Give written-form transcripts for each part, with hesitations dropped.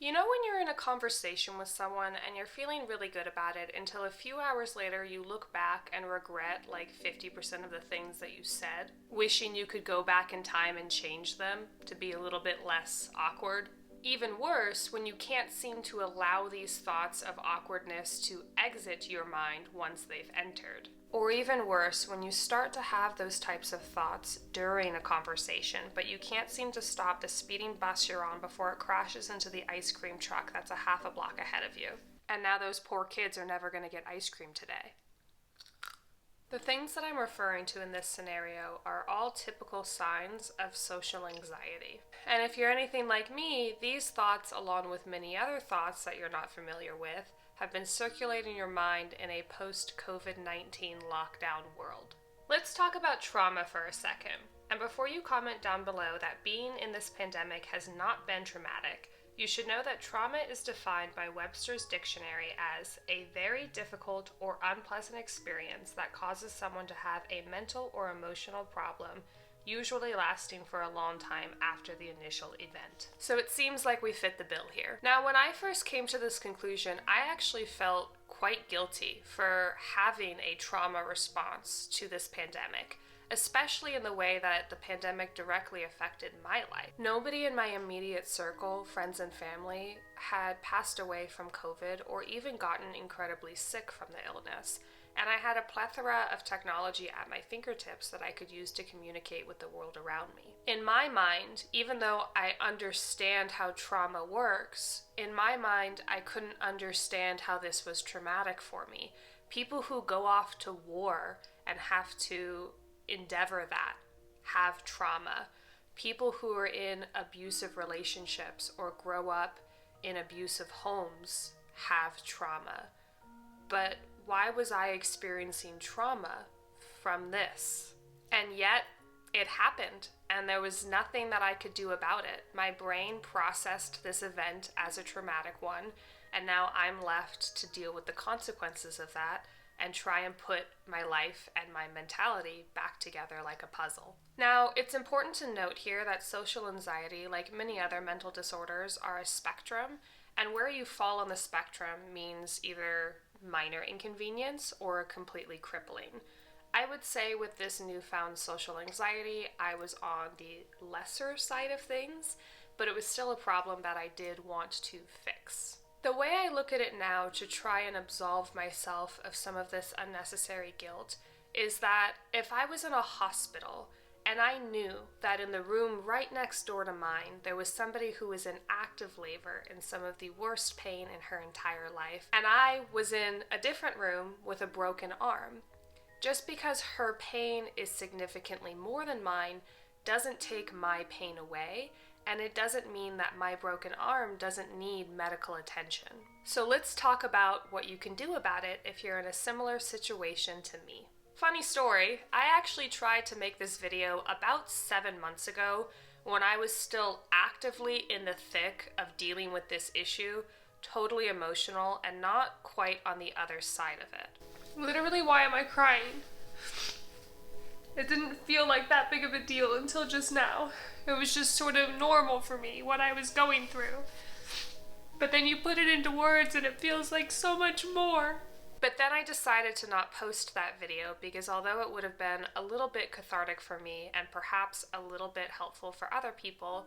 You know when you're in a conversation with someone and you're feeling really good about it until a few hours later you look back and regret like 50% of the things that you said, wishing you could go back in time and change them to be a little bit less awkward? Even worse, when you can't seem to allow these thoughts of awkwardness to exit your mind once they've entered. Or even worse, when you start to have those types of thoughts during a conversation, but you can't seem to stop the speeding bus you're on before it crashes into the ice cream truck that's a half a block ahead of you. And now those poor kids are never going to get ice cream today. The things that I'm referring to in this scenario are all typical signs of social anxiety. And if you're anything like me, these thoughts, along with many other thoughts that you're not familiar with, have been circulating your mind in a post-COVID-19 lockdown world. Let's talk about trauma for a second. And before you comment down below that being in this pandemic has not been traumatic, you should know that trauma is defined by Webster's dictionary as a very difficult or unpleasant experience that causes someone to have a mental or emotional problem, usually lasting for a long time after the initial event. So it seems like we fit the bill here. Now, when I first came to this conclusion, I actually felt quite guilty for having a trauma response to this pandemic, especially in the way that the pandemic directly affected my life. Nobody in my immediate circle, friends and family, had passed away from COVID or even gotten incredibly sick from the illness. And I had a plethora of technology at my fingertips that I could use to communicate with the world around me. In my mind, even though I understand how trauma works, in my mind, I couldn't understand how this was traumatic for me. People who go off to war and have to endeavor that have trauma. People who are in abusive relationships or grow up in abusive homes have trauma. But why was I experiencing trauma from this? And yet, it happened, and there was nothing that I could do about it. My brain processed this event as a traumatic one, and now I'm left to deal with the consequences of that and try and put my life and my mentality back together like a puzzle. Now, it's important to note here that social anxiety, like many other mental disorders, are a spectrum, and where you fall on the spectrum means either minor inconvenience or completely crippling. I would say with this newfound social anxiety, I was on the lesser side of things, but it was still a problem that I did want to fix. The way I look at it now to try and absolve myself of some of this unnecessary guilt is that if I was in a hospital and I knew that in the room right next door to mine there was somebody who was in active labor in some of the worst pain in her entire life, and I was in a different room with a broken arm, just because her pain is significantly more than mine doesn't take my pain away, and it doesn't mean that my broken arm doesn't need medical attention. So let's talk about what you can do about it if you're in a similar situation to me. Funny story, I actually tried to make this video about 7 months ago when I was still actively in the thick of dealing with this issue, totally emotional and not quite on the other side of it. Literally, why am I crying? It didn't feel like that big of a deal until just now. It was just sort of normal for me, what I was going through. But then you put it into words and it feels like so much more. But then I decided to not post that video because although it would have been a little bit cathartic for me and perhaps a little bit helpful for other people,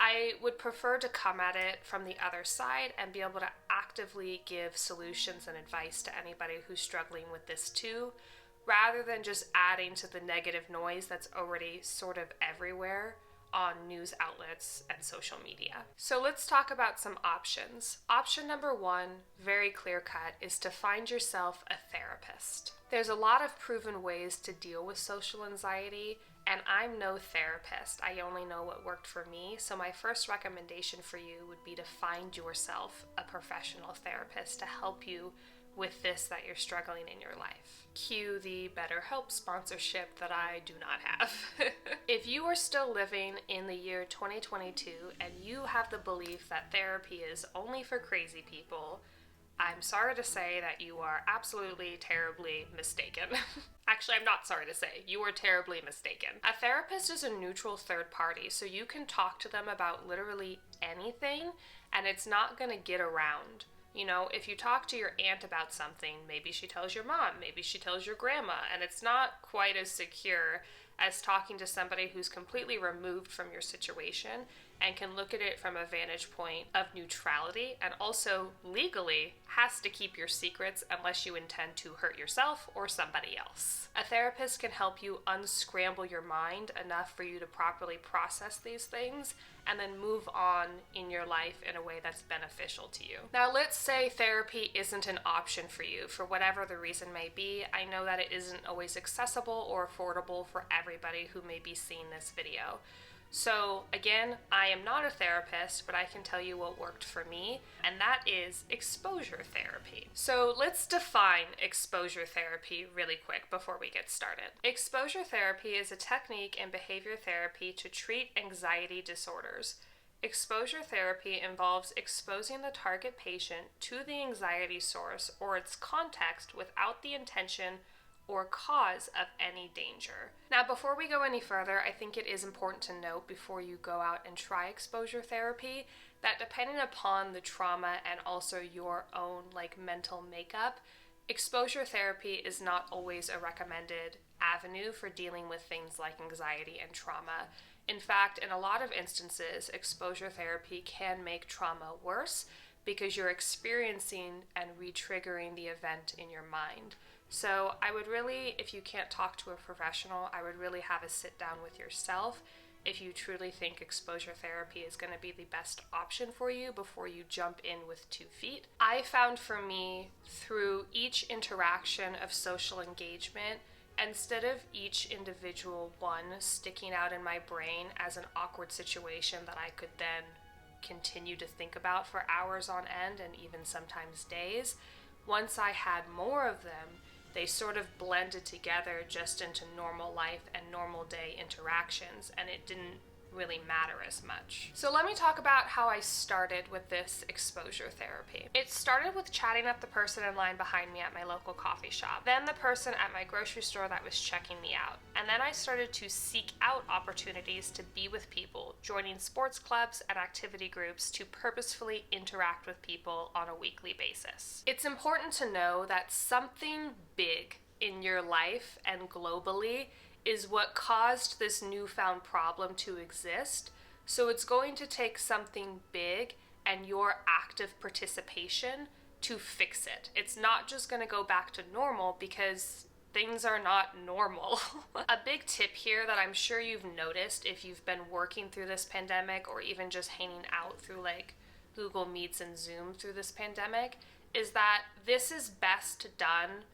I would prefer to come at it from the other side and be able to actively give solutions and advice to anybody who's struggling with this too, rather than just adding to the negative noise that's already sort of everywhere on news outlets and social media. So let's talk about some options. Option number one, very clear cut, is to find yourself a therapist. There's a lot of proven ways to deal with social anxiety, and I'm no therapist. I only know what worked for me, so my first recommendation for you would be to find yourself a professional therapist to help you with this that you're struggling in your life. Cue the BetterHelp sponsorship that I do not have. If you are still living in the year 2022 and you have the belief that therapy is only for crazy people, I'm sorry to say that you are absolutely terribly mistaken. Actually, I'm not sorry to say, you are terribly mistaken. A therapist is a neutral third party, so you can talk to them about literally anything, and it's not going to get around. You know, if you talk to your aunt about something, maybe she tells your mom, maybe she tells your grandma, and it's not quite as secure as talking to somebody who's completely removed from your situation and can look at it from a vantage point of neutrality, and also legally has to keep your secrets unless you intend to hurt yourself or somebody else. A therapist can help you unscramble your mind enough for you to properly process these things and then move on in your life in a way that's beneficial to you. Now, let's say therapy isn't an option for you for whatever the reason may be. I know that it isn't always accessible or affordable for everybody who may be seeing this video. So again, I am not a therapist, but I can tell you what worked for me, and that is exposure therapy. So let's define exposure therapy really quick before we get started. Exposure therapy is a technique in behavior therapy to treat anxiety disorders. Exposure therapy involves exposing the target patient to the anxiety source or its context without the intention or cause of any danger. Now, before we go any further, I think it is important to note before you go out and try exposure therapy that depending upon the trauma and also your own mental makeup, exposure therapy is not always a recommended avenue for dealing with things like anxiety and trauma. In fact, in a lot of instances, exposure therapy can make trauma worse because you're experiencing and re-triggering the event in your mind. So I would really, if you can't talk to a professional, I would really have a sit down with yourself if you truly think exposure therapy is going to be the best option for you before you jump in with 2 feet. I found for me, through each interaction of social engagement, instead of each individual one sticking out in my brain as an awkward situation that I could then continue to think about for hours on end and even sometimes days, once I had more of them, they sort of blended together just into normal life and normal day interactions, and it didn't really matter as much. So let me talk about how I started with this exposure therapy. It started with chatting up the person in line behind me at my local coffee shop, then the person at my grocery store that was checking me out, and then I started to seek out opportunities to be with people, joining sports clubs and activity groups to purposefully interact with people on a weekly basis. It's important to know that something big in your life and globally is what caused this newfound problem to exist. So it's going to take something big and your active participation to fix it. It's not just going to go back to normal because things are not normal. A big tip here that I'm sure you've noticed if you've been working through this pandemic or even just hanging out through Google Meets and Zoom through this pandemic is that this is best done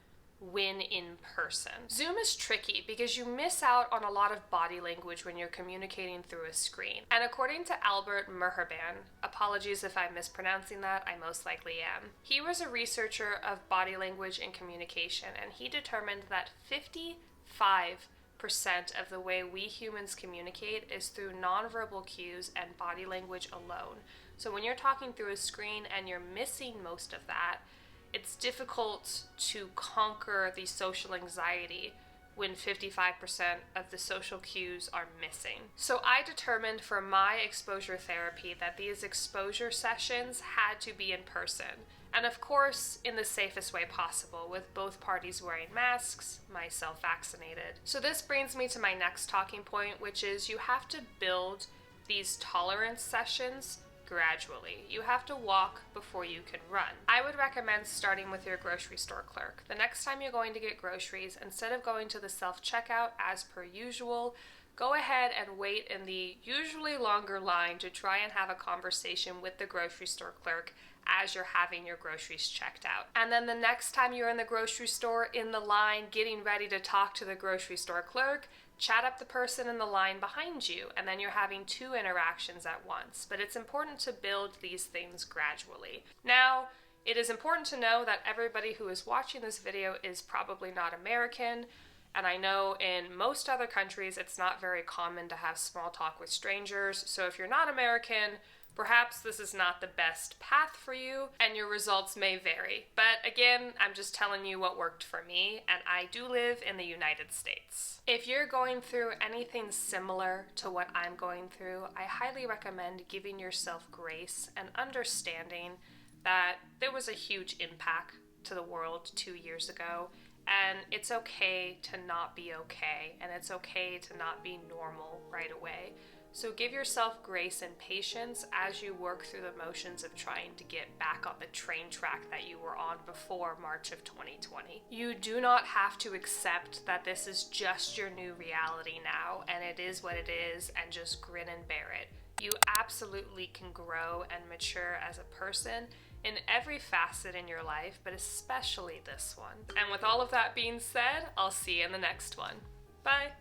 when in person. Zoom is tricky because you miss out on a lot of body language when you're communicating through a screen. And according to Albert Merherban, apologies if I'm mispronouncing that, I most likely am, he was a researcher of body language and communication, and he determined that 55% of the way we humans communicate is through nonverbal cues and body language alone. So when you're talking through a screen and you're missing most of that, it's difficult to conquer the social anxiety when 55% of the social cues are missing. So I determined for my exposure therapy that these exposure sessions had to be in person. And of course, in the safest way possible, with both parties wearing masks, myself vaccinated. So this brings me to my next talking point, which is you have to build these tolerance sessions gradually. You have to walk before you can run. I would recommend starting with your grocery store clerk. The next time you're going to get groceries, instead of going to the self-checkout as per usual, go ahead and wait in the usually longer line to try and have a conversation with the grocery store clerk as you're having your groceries checked out. And then the next time you're in the grocery store in the line getting ready to talk to the grocery store clerk, chat up the person in the line behind you, and then you're having 2 interactions at once. But it's important to build these things gradually. Now, it is important to know that everybody who is watching this video is probably not American, and I know in most other countries it's not very common to have small talk with strangers, so if you're not American, Perhaps this is not the best path for you, and your results may vary. But again, I'm just telling you what worked for me, and I do live in the United States. If you're going through anything similar to what I'm going through, I highly recommend giving yourself grace and understanding that there was a huge impact to the world 2 years ago, and it's okay to not be okay, and it's okay to not be normal right away. So give yourself grace and patience as you work through the motions of trying to get back on the train track that you were on before March of 2020. You do not have to accept that this is just your new reality now, and it is what it is, and just grin and bear it. You absolutely can grow and mature as a person in every facet in your life, but especially this one. And with all of that being said, I'll see you in the next one. Bye!